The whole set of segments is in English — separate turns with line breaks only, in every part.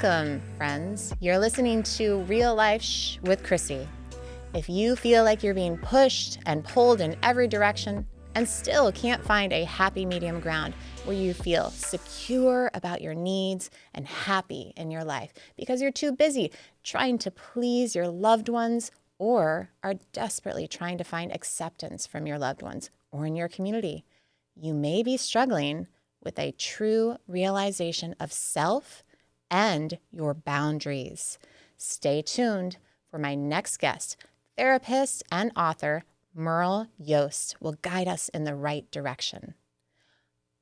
Welcome, friends. You're listening to Real Life Shh with Chrissy. If you feel like you're being pushed and pulled in every direction and still can't find a happy medium ground where you feel secure about your needs and happy in your life because you're too busy trying to please your loved ones or are desperately trying to find acceptance from your loved ones or in your community, you may be struggling with a true realization of self and your boundaries. Stay tuned for my next guest. Therapist and author Merle Yost will guide us in the right direction.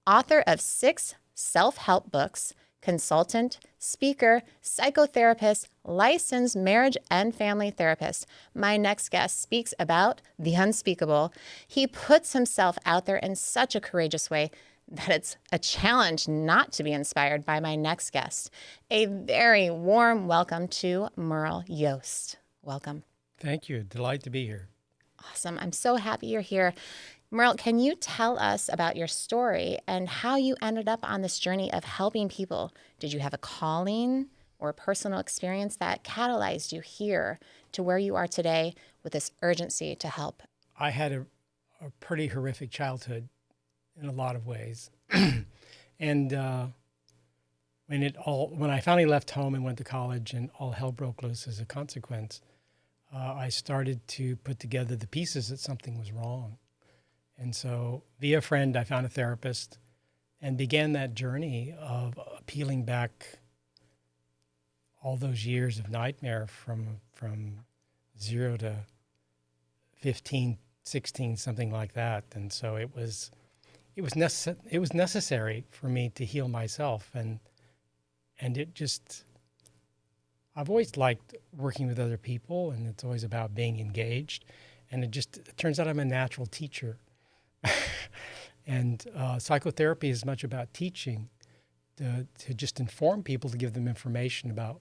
Author of 6 self-help books, consultant, speaker, psychotherapist, licensed marriage and family therapist, my next guest speaks about the unspeakable. He puts himself out there in such a courageous way that it's a challenge not to be inspired by my next guest. A very warm welcome to Merle Yost. Welcome.
Thank you. Delight to be here.
Awesome. I'm so happy you're here. Merle, can you tell us about your story and how you ended up on this journey of helping people? Did you have a calling or a personal experience that catalyzed you here to where you are today with this urgency to help?
I had a pretty horrific childhood in a lot of ways. And when I finally left home and went to college and all hell broke loose as a consequence, I started to put together the pieces that something was wrong. And so via a friend, I found a therapist and began that journey of peeling back all those years of nightmare from 0 to 15, 16, something like that. And so it was necessary for me to heal myself, and I've always liked working with other people, and it's always about being engaged, and it turns out I'm a natural teacher. And psychotherapy is much about teaching, to just inform people, to give them information about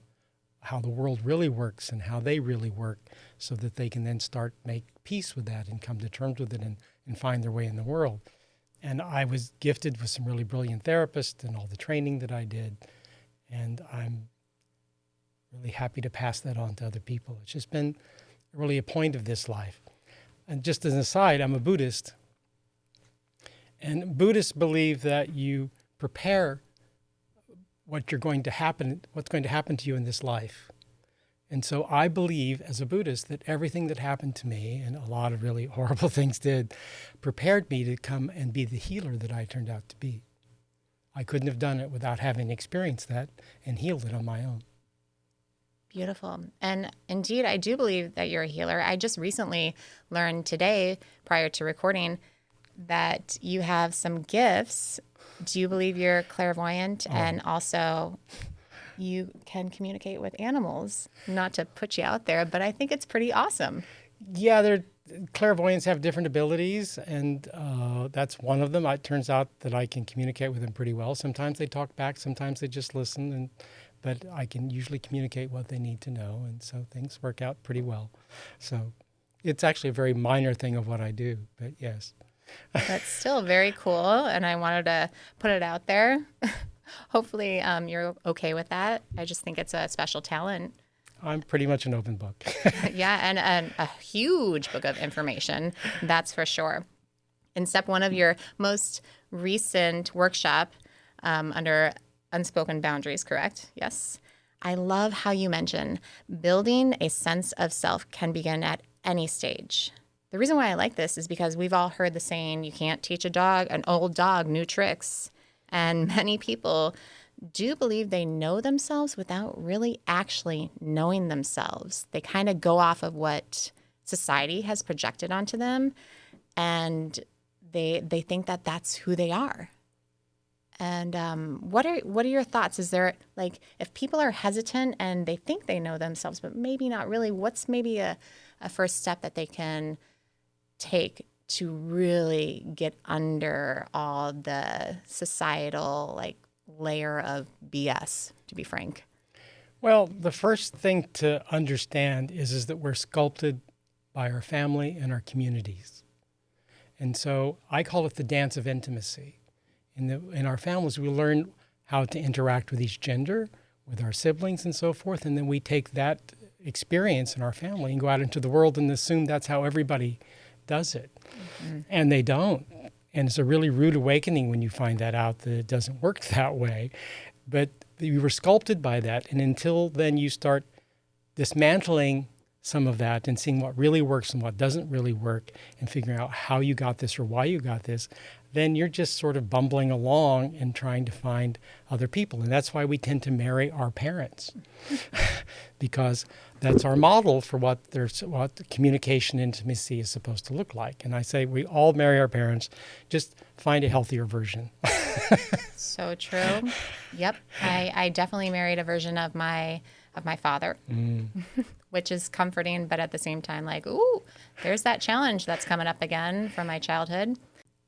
how the world really works and how they really work, so that they can then start make peace with that and come to terms with it and find their way in the world. And I was gifted with some really brilliant therapists and all the training that I did. And I'm really happy to pass that on to other people. It's just been really a point of this life. And just as an aside, I'm a Buddhist. And Buddhists believe that you prepare what's going to happen to you in this life. And so I believe as a Buddhist that everything that happened to me, and a lot of really horrible things did, prepared me to come and be the healer that I turned out to be. I couldn't have done it without having experienced that and healed it on my own.
Beautiful. And indeed, I do believe that you're a healer. I just recently learned today, prior to recording, that you have some gifts. Do you believe you're clairvoyant? And also you can communicate with animals? Not to put you out there, but I think it's pretty awesome.
Yeah, clairvoyants have different abilities, and that's one of them. It turns out that I can communicate with them pretty well. Sometimes they talk back, sometimes they just listen, but I can usually communicate what they need to know, and so things work out pretty well. So it's actually a very minor thing of what I do, but yes.
That's still very cool, and I wanted to put it out there. Hopefully you're okay with that. I just think it's a special talent.
I'm pretty much an open book.
Yeah, and a huge book of information, that's for sure. In step 1 of your most recent workshop under Unspoken Boundaries, correct? Yes. I love how you mention building a sense of self can begin at any stage. The reason why I like this is because we've all heard the saying, you can't teach an old dog, new tricks. And many people do believe they know themselves without really actually knowing themselves. They kind of go off of what society has projected onto them, and they think that that's who they are. And what are your thoughts? Is there, like, if people are hesitant and they think they know themselves, but maybe not really, what's maybe a first step that they can take to really get under all the societal, like, layer of BS, to be frank?
Well, the first thing to understand is that we're sculpted by our family and our communities. And so I call it the dance of intimacy. In our families, we learn how to interact with each gender. with our siblings and so forth. And then we take that experience in our family and go out into the world and assume that's how everybody does it. Mm-hmm. And they don't. And it's a really rude awakening when you find that out, that it doesn't work that way. But you were sculpted by that. And until then you start dismantling some of that and seeing what really works and what doesn't really work and figuring out how you got this or why you got this, then you're just sort of bumbling along and trying to find other people. And that's why we tend to marry our parents, because that's our model for what communication intimacy is supposed to look like. And I say we all marry our parents, just find a healthier version.
So true. Yep. I definitely married a version of my father, which is comforting, but at the same time, like, ooh, there's that challenge that's coming up again from my childhood.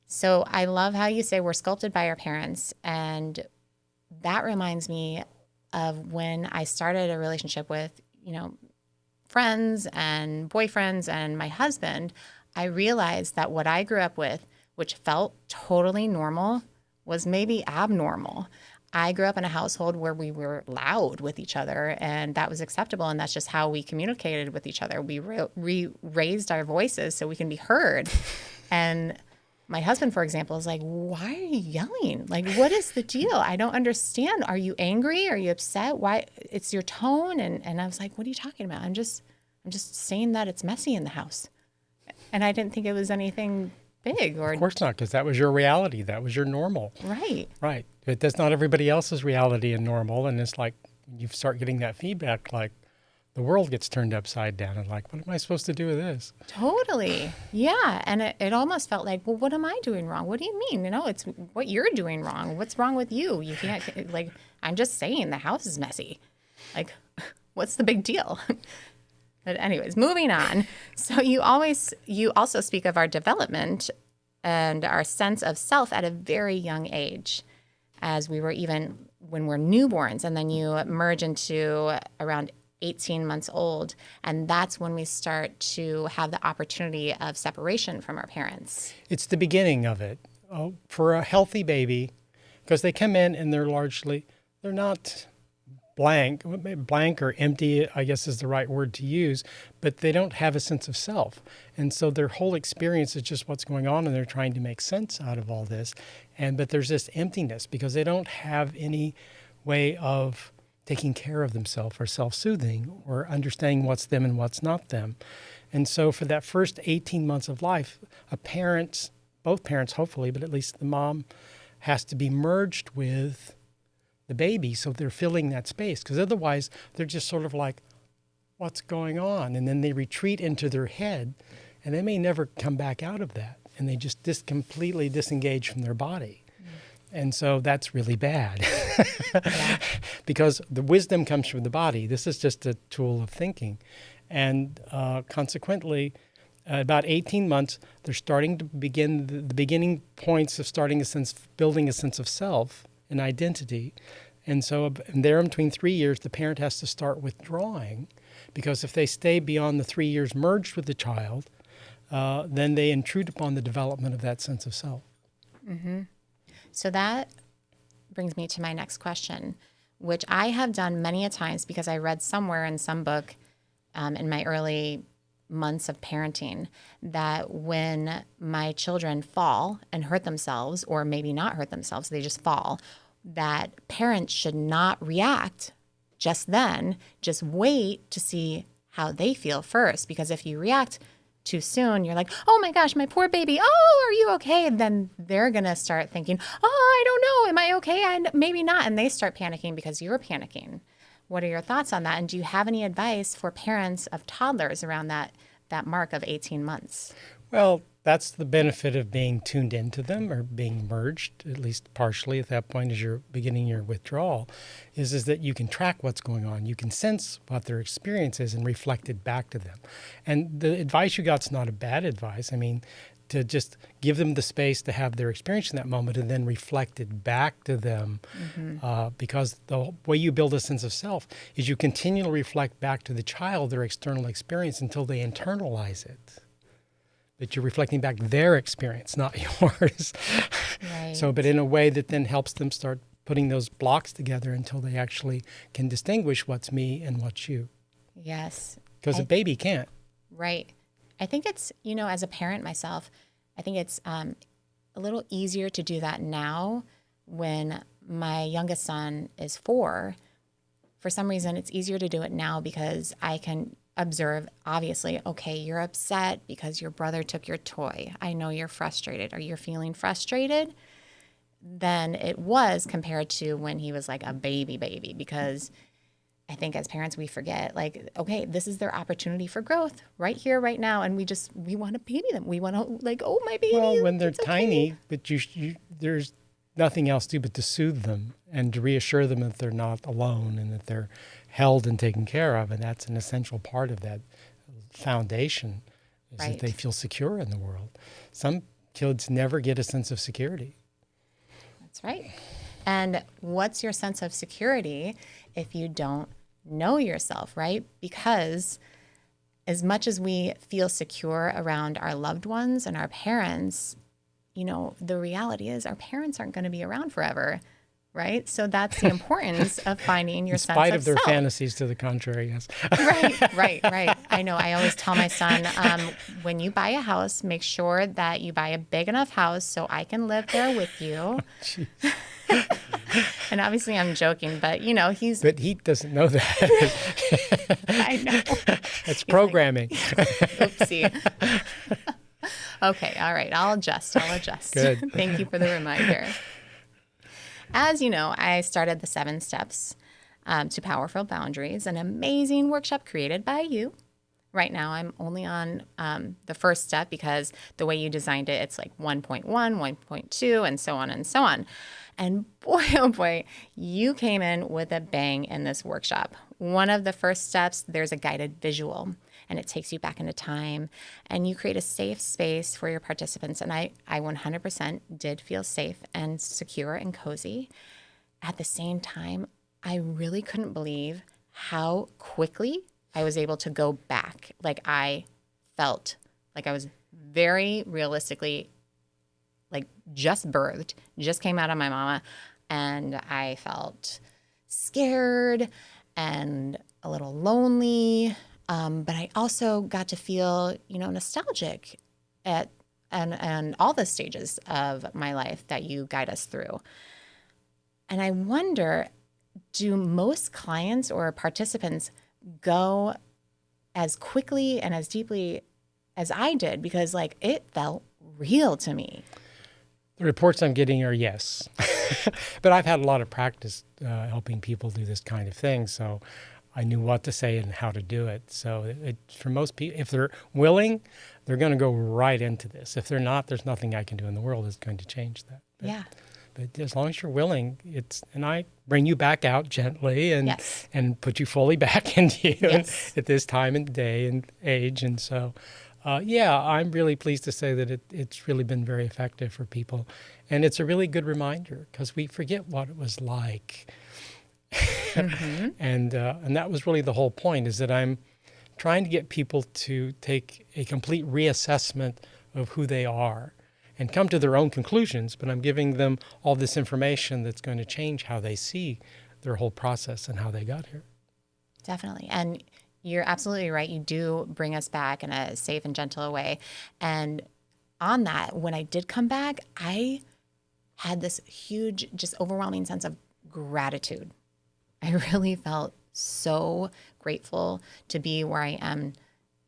So I love how you say we're sculpted by our parents. And that reminds me of when I started a relationship with, friends and boyfriends and my husband. I realized that what I grew up with, which felt totally normal, was maybe abnormal. I grew up in a household where we were loud with each other, and that was acceptable, and that's just how we communicated with each other. We raised our voices so we can be heard. And my husband, for example, is like, why are you yelling? Like, what is the deal? I don't understand. Are you angry? Are you upset? Why? It's your tone. And I was like, what are you talking about? I'm just saying that it's messy in the house. And I didn't think it was anything big. Or
Of course not, because that was your reality. That was your normal.
Right.
Right. But that's not everybody else's reality and normal. And it's like you start getting that feedback, like the world gets turned upside down. And like, what am I supposed to do with this?
Totally. Yeah. And it almost felt like, well, what am I doing wrong? What do you mean? It's what you're doing wrong. What's wrong with you? You can't, like, I'm just saying the house is messy. Like, what's the big deal? But anyways, moving on. So you also speak of our development and our sense of self at a very young age, as we were even when we're newborns, and then you merge into around 18 months old, and that's when we start to have the opportunity of separation from our parents.
It's the beginning of it. For a healthy baby, because they come in and they're not blank or empty, I guess is the right word to use, but they don't have a sense of self. And so their whole experience is just what's going on, and they're trying to make sense out of all this. But there's this emptiness because they don't have any way of taking care of themselves or self-soothing or understanding what's them and what's not them. And so for that first 18 months of life, both parents hopefully, but at least the mom, has to be merged with the baby, so they're filling that space, because otherwise they're just sort of like, what's going on? And then they retreat into their head, and they may never come back out of that, and they just completely disengage from their body. And so that's really bad. Yeah. Because the wisdom comes from the body. This is just a tool of thinking. And consequently, about 18 months, they're starting to begin the beginning points of building a sense of self and identity. And so there in between 3 years, the parent has to start withdrawing, because if they stay beyond the 3 years merged with the child, then they intrude upon the development of that sense of self.
Mm-hmm. So that brings me to my next question, which I have done many a times because I read somewhere in some book in my early months of parenting that when my children fall and hurt themselves, or maybe not hurt themselves, they just fall, that parents should not react just then, just wait to see how they feel first. Because if you react too soon, you're like, oh my gosh, my poor baby, oh, are you okay? And then they're going to start thinking, oh, I don't know, am I okay? Maybe not. And they start panicking because you're panicking. What are your thoughts on that? And do you have any advice for parents of toddlers around that mark of 18 months?
Well, that's the benefit of being tuned into them or being merged, at least partially at that point as you're beginning your withdrawal, is that you can track what's going on. You can sense what their experience is and reflect it back to them. And the advice you got is not a bad advice. I mean, to just give them the space to have their experience in that moment and then reflect it back to them. Mm-hmm. Because the way you build a sense of self is you continually reflect back to the child their external experience until they internalize it. But you're reflecting back their experience, not yours.
Right.
But in a way that then helps them start putting those blocks together until they actually can distinguish what's me and what's you.
Yes.
Because a baby can't.
Right. I think it's, as a parent myself, I think it's a little easier to do that now when my youngest son is 4. For some reason, it's easier to do it now because I can observe, obviously, okay, you're upset because your brother took your toy. I know you're frustrated. Are you feeling frustrated? Than it was compared to when he was like a baby, because I think as parents, we forget, like, okay, this is their opportunity for growth right here, right now. And we want to baby them. We want to like, oh, my baby.
Well, when they're tiny,
okay.
but there's nothing else to do but to soothe them and to reassure them that they're not alone and that they're held and taken care of. And that's an essential part of that foundation is that they feel secure in the world. Some kids never get a sense of security.
That's right. And what's your sense of security if you don't know yourself, right? Because as much as we feel secure around our loved ones and our parents, the reality is our parents aren't going to be around forever, right? So that's the importance of finding your sense of self.
In spite of their fantasies to the contrary, yes.
Right. I know. I always tell my son, when you buy a house, make sure that you buy a big enough house so I can live there with you. And obviously I'm joking, but he's...
But he doesn't know that.
I know.
That's programming.
Oopsie. Okay, all right. I'll adjust.
Good.
Thank you for the reminder. As you know, I started the 7 Steps to Powerful Boundaries, an amazing workshop created by you. Right now, I'm only on the first step because the way you designed it, it's like 1.1, 1.2, and so on and so on. And boy, oh boy, you came in with a bang in this workshop. One of the first steps, there's a guided visual, and it takes you back into time, and you create a safe space for your participants. And I 100% did feel safe and secure and cozy. At the same time, I really couldn't believe how quickly I was able to go back. Like I felt like I was very realistically like just birthed, just came out of my mama, and I felt scared and a little lonely. But I also got to feel, nostalgic at and all the stages of my life that you guide us through. And I wonder, do most clients or participants go as quickly and as deeply as I did? Because like it felt real to me.
The reports I'm getting are yes. But I've had a lot of practice helping people do this kind of thing. So I knew what to say and how to do it. So for most people, if they're willing, they're going to go right into this. If they're not, there's nothing I can do in the world that's going to change that. But as long as you're willing, and I bring you back out gently and put you fully back into you at this time and day and age. And so, I'm really pleased to say that it's really been very effective for people. And it's a really good reminder because we forget what it was like. Mm-hmm. And that was really the whole point, is that I'm trying to get people to take a complete reassessment of who they are and come to their own conclusions, but I'm giving them all this information that's going to change how they see their whole process and how they got here.
Definitely. And you're absolutely right. You do bring us back in a safe and gentle way. And on that, when I did come back, I had this huge, just overwhelming sense of gratitude. I really felt so grateful to be where I am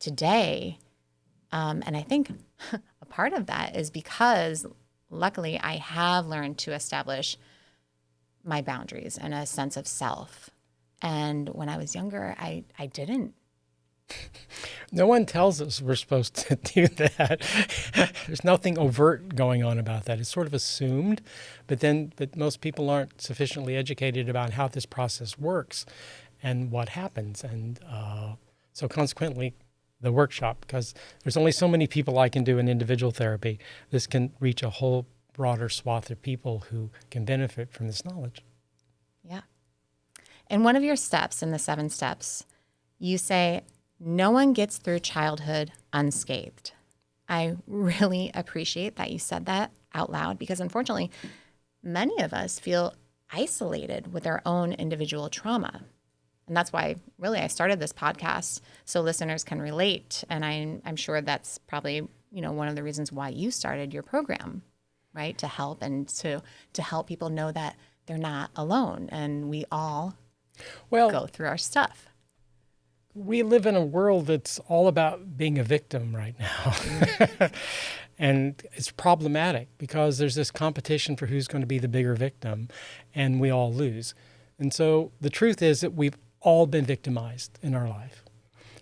today. And I think a part of that is because luckily I have learned to establish my boundaries and a sense of self. And when I was younger, I didn't.
No one tells us we're supposed to do that. There's nothing overt going on about that. It's sort of assumed, but most people aren't sufficiently educated about how this process works and what happens. And so consequently, the workshop, because there's only so many people I can do in individual therapy, this can reach a whole broader swath of people who can benefit from this knowledge.
Yeah. In one of your steps, in the 7 steps, you say, no one gets through childhood unscathed. I really appreciate that you said that out loud because unfortunately, many of us feel isolated with their own individual trauma. And that's why really I started this podcast, so listeners can relate. And I'm sure that's probably, one of the reasons why you started your program, right? To help and to help people know that they're not alone and we all go through our stuff.
We live in a world that's all about being a victim right now. And it's problematic because there's this competition for who's going to be the bigger victim, and we all lose. And so the truth is that we've all been victimized in our life,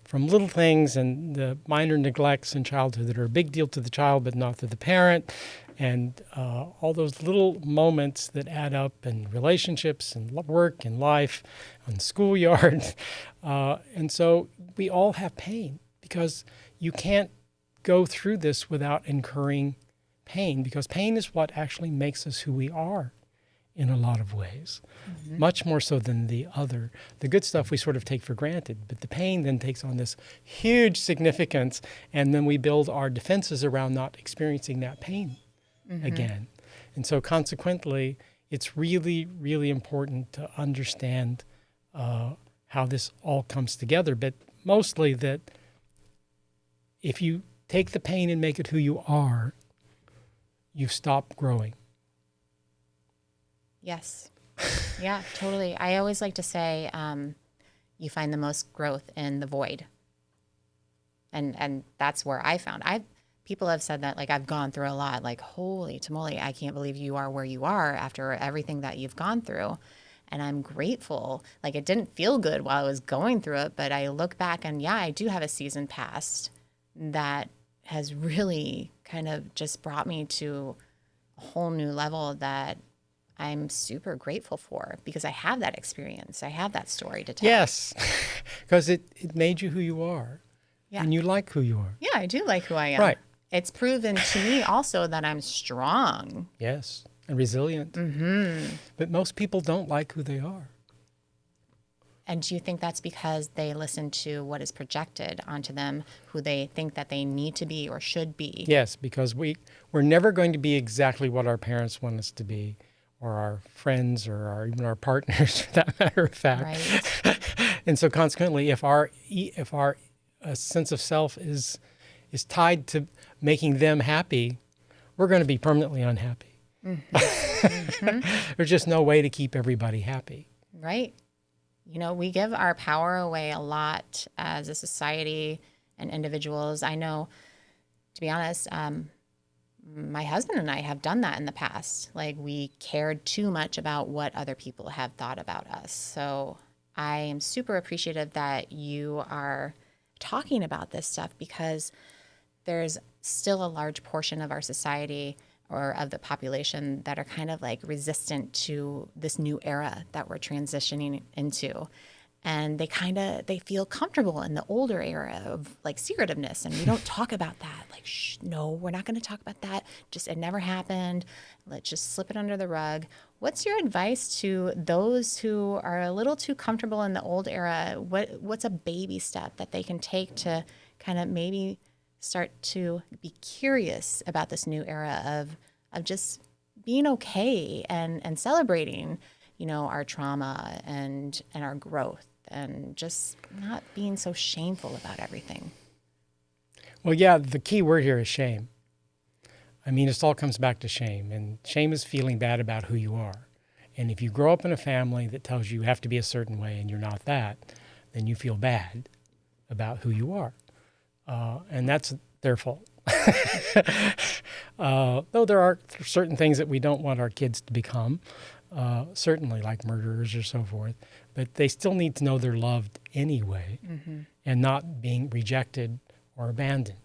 from little things and the minor neglects in childhood that are a big deal to the child but not to the parent, and all those little moments that add up in relationships and work and life and schoolyard. And so we all have pain because you can't go through this without incurring pain, because pain is what actually makes us who we are in a lot of ways, much more so than the other. The good stuff we sort of take for granted, but the pain then takes on this huge significance, and then we build our defenses around not experiencing that pain again. And so consequently, it's really, really important to understand how this all comes together, but mostly that if you take the pain and make it who you are, you stop growing.
Yes. Yeah, totally. I always like to say you find the most growth in the void. And that's where I found. People have said that, like, I've gone through a lot, like, holy tamale, I can't believe you are where you are after everything that you've gone through. And I'm grateful. Like, it didn't feel good while I was going through it, but I look back and yeah, I do have a season past that has really kind of just brought me to a whole new level that I'm super grateful for, because I have that experience. I have that story to tell.
Yes, because it made you who you are. Yeah. And you like who you are.
Yeah, I do like who I am.
Right.
It's proven to me also that I'm strong.
Yes, and resilient. But most people don't like who they are.
And do you think that's because they listen to what is projected onto them, who they think that they need to be or should be?
Yes, because we're never going to be exactly what our parents want us to be, or our friends, or even our partners, for that matter of fact.
Right.
And so consequently, if our sense of self is tied to making them happy, we're going to be permanently unhappy. There's just no way to keep everybody happy.
Right. We give our power away a lot as a society and individuals. I know, to be honest, my husband and I have done that in the past. Like, we cared too much about what other people have thought about us. So I am super appreciative that you are talking about this stuff, because there's still a large portion of our society or of the population that are kind of like resistant to this new era that we're transitioning into. And they feel comfortable in the older era of like secretiveness. And we don't talk about that. Like, shh, no, we're not going to talk about that. It never happened. Let's just slip it under the rug. What's your advice to those who are a little too comfortable in the old era? What's a baby step that they can take to kind of maybe start to be curious about this new era of just being okay and celebrating, our trauma and our growth, and just not being so shameful about everything?
Well, yeah, the key word here is shame. I mean, it all comes back to shame, and shame is feeling bad about who you are. And if you grow up in a family that tells you have to be a certain way and you're not that, then you feel bad about who you are. And that's their fault. Though there are certain things that we don't want our kids to become, certainly like murderers or so forth, but they still need to know they're loved anyway, and not being rejected or abandoned.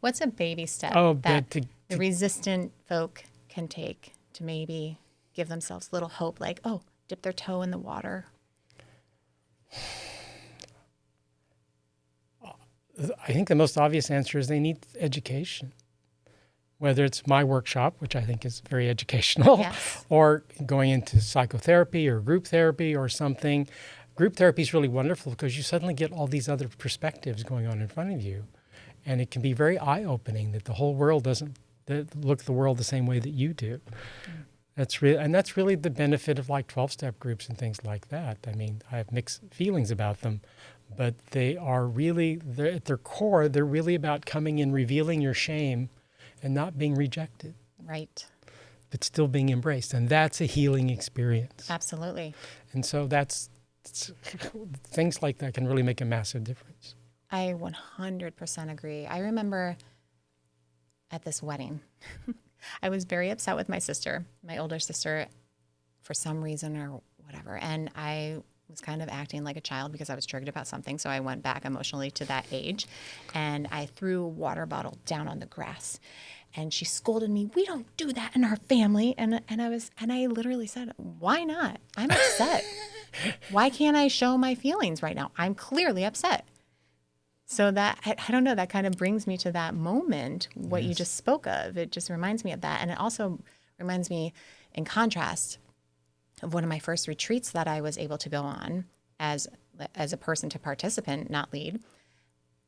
What's a baby step that the resistant folk can take to maybe give themselves a little hope, like, dip their toe in the water?
I think the most obvious answer is they need education. Whether it's my workshop, which I think is very educational, yes, or going into psychotherapy or group therapy or something. Group therapy is really wonderful because you suddenly get all these other perspectives going on in front of you. And it can be very eye-opening that the whole world doesn't look the world the same way that you do. That's really the benefit of like 12-step groups and things like that. I mean, I have mixed feelings about them, but they are really, at their core, they're really about coming in, revealing your shame and not being rejected.
Right.
But still being embraced. And that's a healing experience.
Absolutely.
And so things like that can really make a massive difference.
I 100% agree. I remember at this wedding, I was very upset with my sister, my older sister, for some reason or whatever. And I was kind of acting like a child because I was triggered about something. So I went back emotionally to that age and I threw a water bottle down on the grass. And she scolded me, "We don't do that in our family." And I literally said, "Why not? I'm upset. Why can't I show my feelings right now? I'm clearly upset." So that, I don't know, that kind of brings me to that moment, what you just spoke of. It just reminds me of that. And it also reminds me, in contrast, of one of my first retreats that I was able to go on as a person to participant, not lead.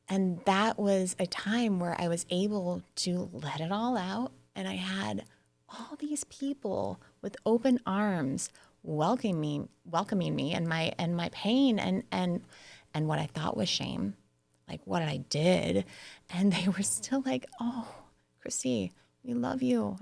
And that was a time where I was able to let it all out. And I had all these people with open arms welcoming me and my pain and what I thought was shame, like what I did. And they were still like, "Oh, Chrissy, we love you."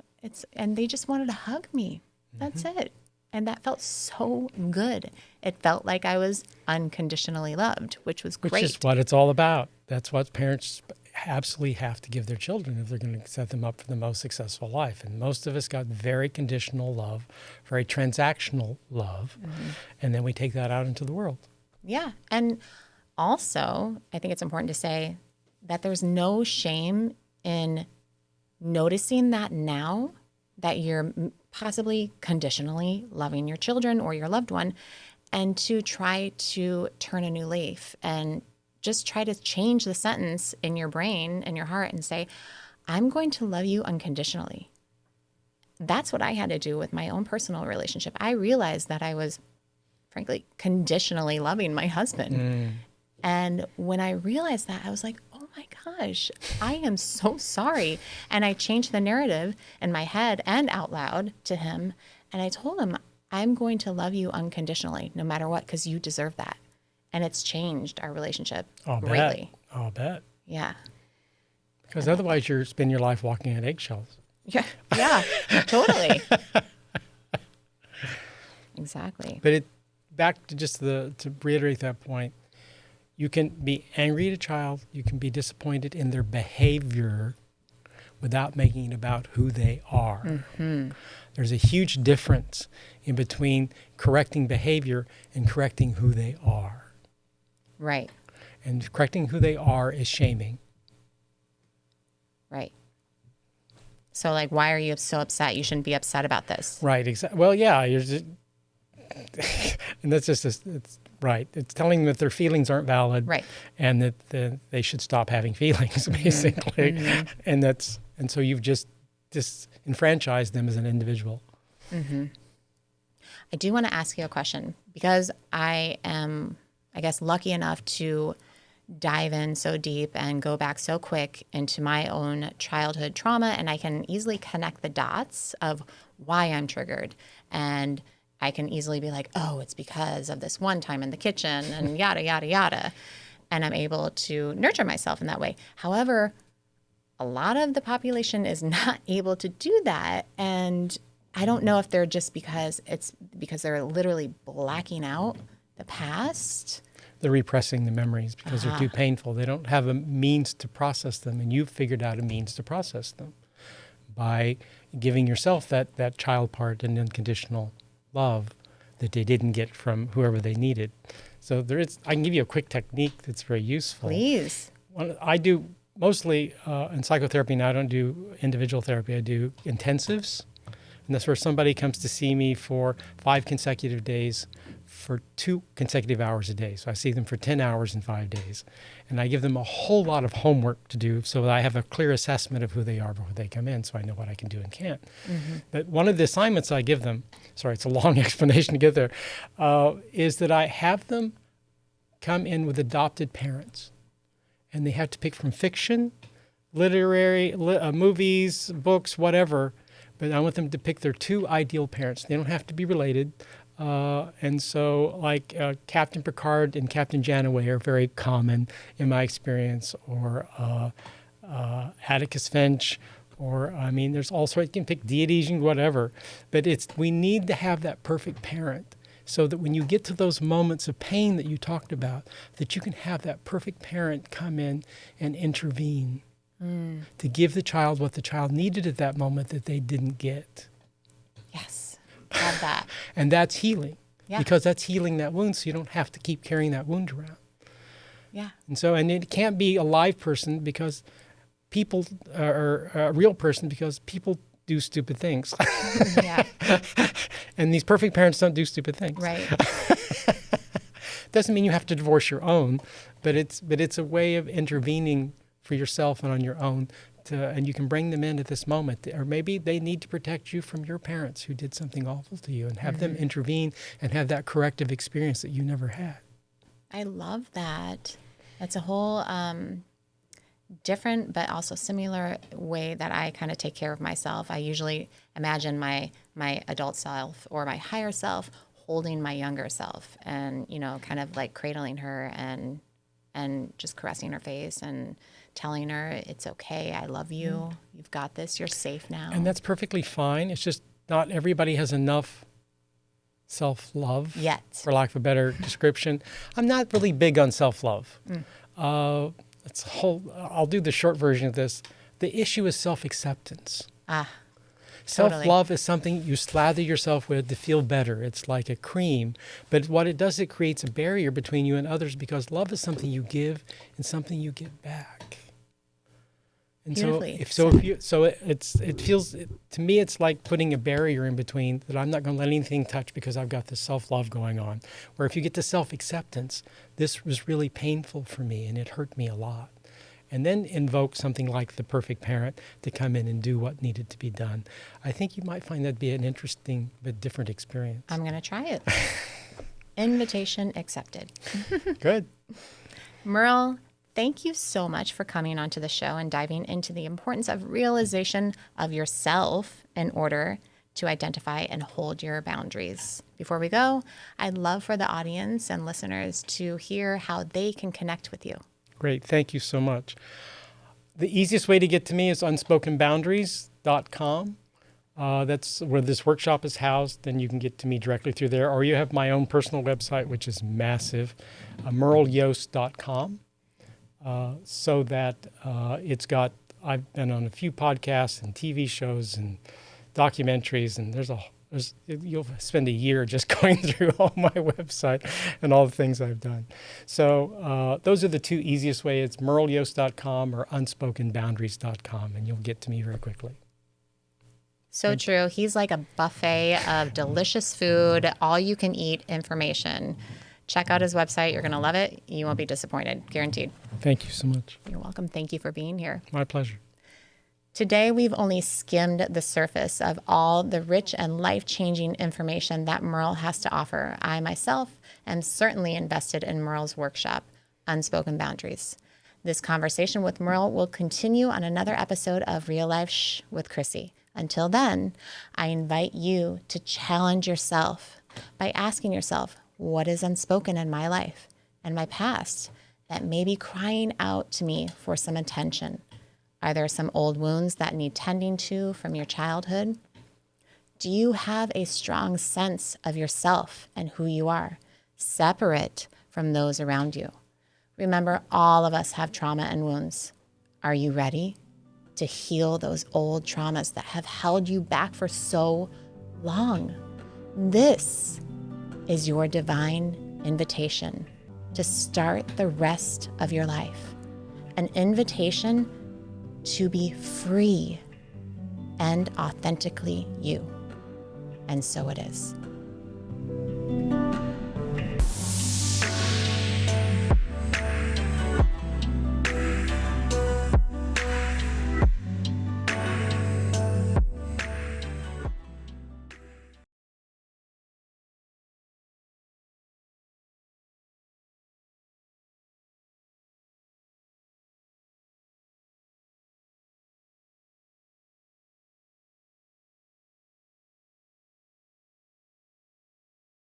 And they just wanted to hug me. That's it. And that felt so good. It felt like I was unconditionally loved, which was great.
Which is what it's all about. That's what parents absolutely have to give their children if they're going to set them up for the most successful life. And most of us got very conditional love, very transactional love, and then we take that out into the world.
Yeah. And also, I think it's important to say that there's no shame in noticing that now that you're possibly conditionally loving your children or your loved one, and to try to turn a new leaf and just try to change the sentence in your brain and your heart and say, "I'm going to love you unconditionally." That's what I had to do with my own personal relationship. I realized that I was, frankly, conditionally loving my husband. And when I realized that, I was like, "Oh my gosh, I am so sorry." And I changed the narrative in my head and out loud to him. And I told him, "I'm going to love you unconditionally, no matter what, because you deserve that." And it's changed our relationship greatly.
I'll bet.
Yeah.
Because otherwise you're spending your life walking on eggshells.
Yeah, totally. Exactly.
But back to just to reiterate that point, you can be angry at a child, you can be disappointed in their behavior without making it about who they are. There's a huge difference in between correcting behavior and correcting who they are.
Right.
And correcting who they are is shaming.
Right. So, like, why are you so upset? You shouldn't be upset about this.
Right. Exactly. Well, yeah. You're just, and that's just it's right. It's telling them that their feelings aren't valid,
right,
and that they should stop having feelings, basically. And so you've just disenfranchised them as an individual.
I do want to ask you a question, because I am, I guess, lucky enough to dive in so deep and go back so quick into my own childhood trauma, and I can easily connect the dots of why I'm triggered. And I can easily be like, "Oh, it's because of this one time in the kitchen," and yada, yada, yada. And I'm able to nurture myself in that way. However, a lot of the population is not able to do that. And I don't know if they're just because they're literally blacking out the past.
They're repressing the memories because they're too painful. They don't have a means to process them, and you've figured out a means to process them by giving yourself that child part and unconditional love that they didn't get from whoever they needed. So I can give you a quick technique that's very useful.
Please.
I do mostly in psychotherapy now. I don't do individual therapy. I do intensives. And that's where somebody comes to see me for 5 consecutive days for 2 consecutive hours a day. So I see them for 10 hours in 5 days. And I give them a whole lot of homework to do so that I have a clear assessment of who they are before they come in, so I know what I can do and can't. But one of the assignments I give them, sorry, it's a long explanation to get there, is that I have them come in with adopted parents. And they have to pick from fiction, literary, movies, books, whatever, but I want them to pick their 2 ideal parents. They don't have to be related. And so like Captain Picard and Captain Janeway are very common in my experience, or Atticus Finch, or I mean, there's all sorts. You can pick deities and whatever, but we need to have that perfect parent, so that when you get to those moments of pain that you talked about, that you can have that perfect parent come in and intervene to give the child what the child needed at that moment that they didn't get.
Yes, love that.
And that's healing,
Yeah.
because that's healing that wound, so you don't have to keep carrying that wound around.
Yeah.
And it can't be a live person, because people are a real person, because people do stupid things.
Yeah.
And these perfect parents don't do stupid things.
Right.
Doesn't mean you have to divorce your own, but it's a way of intervening for yourself and on your own, and you can bring them in at this moment. Or maybe they need to protect you from your parents who did something awful to you, and have them intervene and have that corrective experience that you never had.
I love that. It's a whole different but also similar way that I kind of take care of myself. I usually imagine my adult self or my higher self holding my younger self, and kind of like cradling her and just caressing her face and telling her it's okay, I love you, you've got this, you're safe now.
And that's perfectly fine. It's just not everybody has enough self-love
yet,
for lack of a better description. I'm not really big on self-love. I'll do the short version of this. The issue is self-acceptance. Self-love is something you slather yourself with to feel better. It's like a cream. But what it does, it creates a barrier between you and others, because love is something you give and something you get back. And it feels to me, it's like putting a barrier in between, that I'm not going to let anything touch because I've got this self-love going on. Where if you get to self-acceptance, this was really painful for me and it hurt me a lot. And then invoke something like the perfect parent to come in and do what needed to be done. I think you might find that to be an interesting but different experience.
I'm going to try it. Invitation accepted.
Good.
Merle, thank you so much for coming onto the show and diving into the importance of realization of yourself in order to identify and hold your boundaries. Before we go, I'd love for the audience and listeners to hear how they can connect with you.
Great. Thank you so much. The easiest way to get to me is unspokenboundaries.com. That's where this workshop is housed. Then you can get to me directly through there. Or you have my own personal website, which is massive, merleyost.com. So that I've been on a few podcasts and TV shows and documentaries, and you'll spend a year just going through all my website and all the things I've done. So those are the 2 easiest ways. It's merleyost.com or unspokenboundaries.com, and you'll get to me very quickly.
So true. He's like a buffet of delicious food, all you can eat information. Check out his website. You're going to love it. You won't be disappointed. Guaranteed.
Thank you so much.
You're welcome. Thank you for being here.
My pleasure.
Today, we've only skimmed the surface of all the rich and life-changing information that Merle has to offer. I myself am certainly invested in Merle's workshop, Unspoken Boundaries. This conversation with Merle will continue on another episode of Real Life Shh with Chrissy. Until then, I invite you to challenge yourself by asking yourself, what is unspoken in my life and my past that may be crying out to me for some attention? Are there some old wounds that need tending to from your childhood? Do you have a strong sense of yourself and who you are, separate from those around you? Remember, all of us have trauma and wounds. Are you ready to heal those old traumas that have held you back for so long? This is your divine invitation to start the rest of your life. An invitation to be free and authentically you. And so it is.